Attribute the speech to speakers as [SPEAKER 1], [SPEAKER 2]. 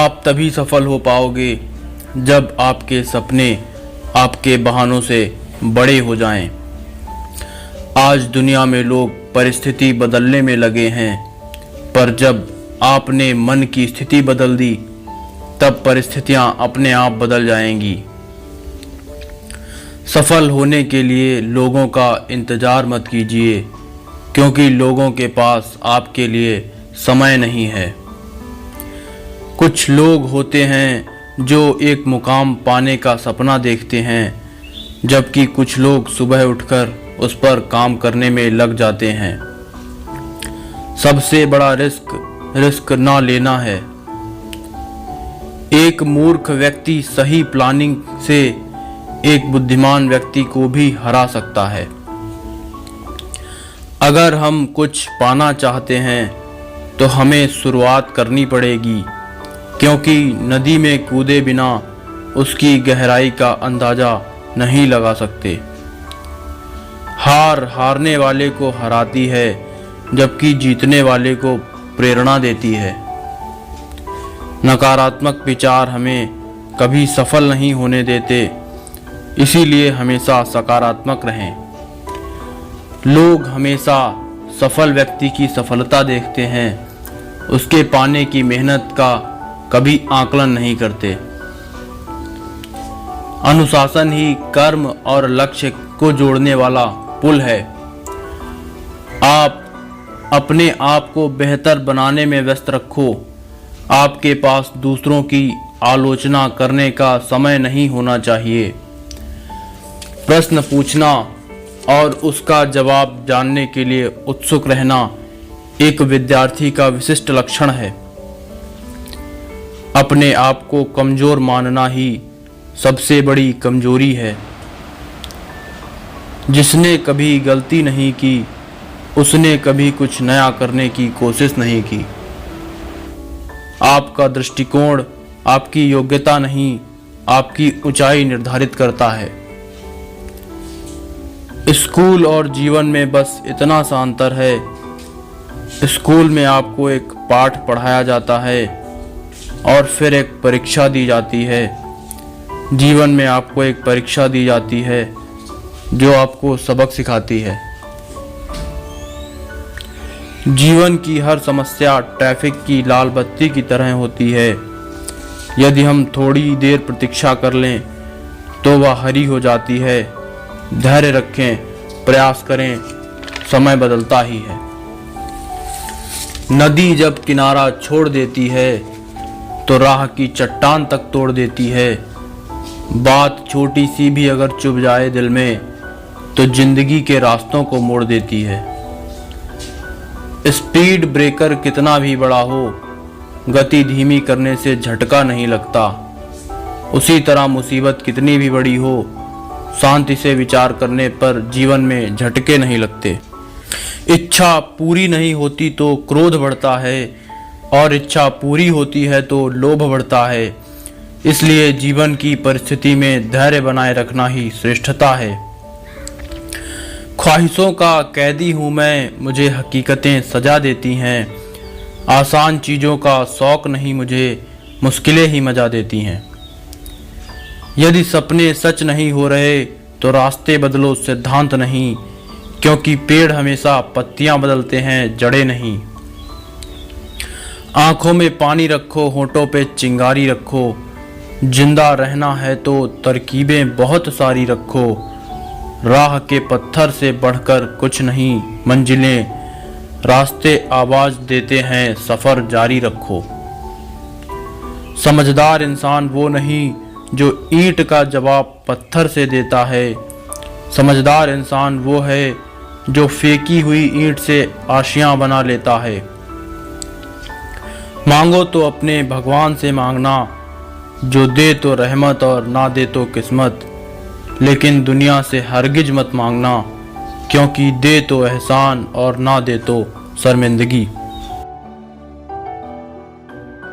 [SPEAKER 1] आप तभी सफल हो पाओगे जब आपके सपने आपके बहानों से बड़े हो जाएं। आज दुनिया में लोग परिस्थिति बदलने में लगे हैं, पर जब आपने मन की स्थिति बदल दी तब परिस्थितियां अपने आप बदल जाएंगी। सफल होने के लिए लोगों का इंतज़ार मत कीजिए, क्योंकि लोगों के पास आपके लिए समय नहीं है। कुछ लोग होते हैं जो एक मुकाम पाने का सपना देखते हैं, जबकि कुछ लोग सुबह उठकर उस पर काम करने में लग जाते हैं। सबसे बड़ा रिस्क ना लेना है। एक मूर्ख व्यक्ति सही प्लानिंग से एक बुद्धिमान व्यक्ति को भी हरा सकता है। अगर हम कुछ पाना चाहते हैं तो हमें शुरुआत करनी पड़ेगी, क्योंकि नदी में कूदे बिना उसकी गहराई का अंदाज़ा नहीं लगा सकते। हार हारने वाले को हराती है, जबकि जीतने वाले को प्रेरणा देती है। नकारात्मक विचार हमें कभी सफल नहीं होने देते, इसीलिए हमेशा सकारात्मक रहें। लोग हमेशा सफल व्यक्ति की सफलता देखते हैं, उसके पाने की मेहनत का कभी आकलन नहीं करते। अनुशासन ही कर्म और लक्ष्य को जोड़ने वाला पुल है। आप अपने आप को बेहतर बनाने में व्यस्त रखो। आपके पास दूसरों की आलोचना करने का समय नहीं होना चाहिए। प्रश्न पूछना और उसका जवाब जानने के लिए उत्सुक रहना एक विद्यार्थी का विशिष्ट लक्षण है। अपने आप को कमज़ोर मानना ही सबसे बड़ी कमजोरी है। जिसने कभी गलती नहीं की, उसने कभी कुछ नया करने की कोशिश नहीं की। आपका दृष्टिकोण आपकी योग्यता नहीं, आपकी ऊंचाई निर्धारित करता है। स्कूल और जीवन में बस इतना सा अंतर है। स्कूल में आपको एक पाठ पढ़ाया जाता है और फिर एक परीक्षा दी जाती है। जीवन में आपको एक परीक्षा दी जाती है जो आपको सबक सिखाती है। जीवन की हर समस्या ट्रैफिक की लाल बत्ती की तरह होती है। यदि हम थोड़ी देर प्रतीक्षा कर लें तो वह हरी हो जाती है। धैर्य रखें, प्रयास करें, समय बदलता ही है। नदी जब किनारा छोड़ देती है तो राह की चट्टान तक तोड़ देती है। बात छोटी सी भी अगर चुभ जाए दिल में तो जिंदगी के रास्तों को मोड़ देती है। स्पीड ब्रेकर कितना भी बड़ा हो, गति धीमी करने से झटका नहीं लगता। उसी तरह मुसीबत कितनी भी बड़ी हो, शांति से विचार करने पर जीवन में झटके नहीं लगते। इच्छा पूरी नहीं होती तो क्रोध बढ़ता है, और इच्छा पूरी होती है तो लोभ बढ़ता है। इसलिए जीवन की परिस्थिति में धैर्य बनाए रखना ही श्रेष्ठता है। ख्वाहिशों का कैदी हूँ मैं, मुझे हकीकतें सजा देती हैं। आसान चीज़ों का शौक नहीं मुझे, मुश्किलें ही मजा देती हैं। यदि सपने सच नहीं हो रहे तो रास्ते बदलो, सिद्धांत नहीं, क्योंकि पेड़ हमेशा पत्तियां बदलते हैं, जड़ें नहीं। आंखों में पानी रखो, होठों पे चिंगारी रखो। जिंदा रहना है तो तरकीबें बहुत सारी रखो। राह के पत्थर से बढ़कर कुछ नहीं, मंजिलें रास्ते आवाज देते हैं, सफर जारी रखो। समझदार इंसान वो नहीं जो ईंट का जवाब पत्थर से देता है। समझदार इंसान वो है जो फेंकी हुई ईंट से आशियां बना लेता है। मांगो तो अपने भगवान से मांगना, जो दे तो रहमत और ना दे तो किस्मत। लेकिन दुनिया से हरगिज मत मांगना, क्योंकि दे तो एहसान और ना दे तो शर्मिंदगी।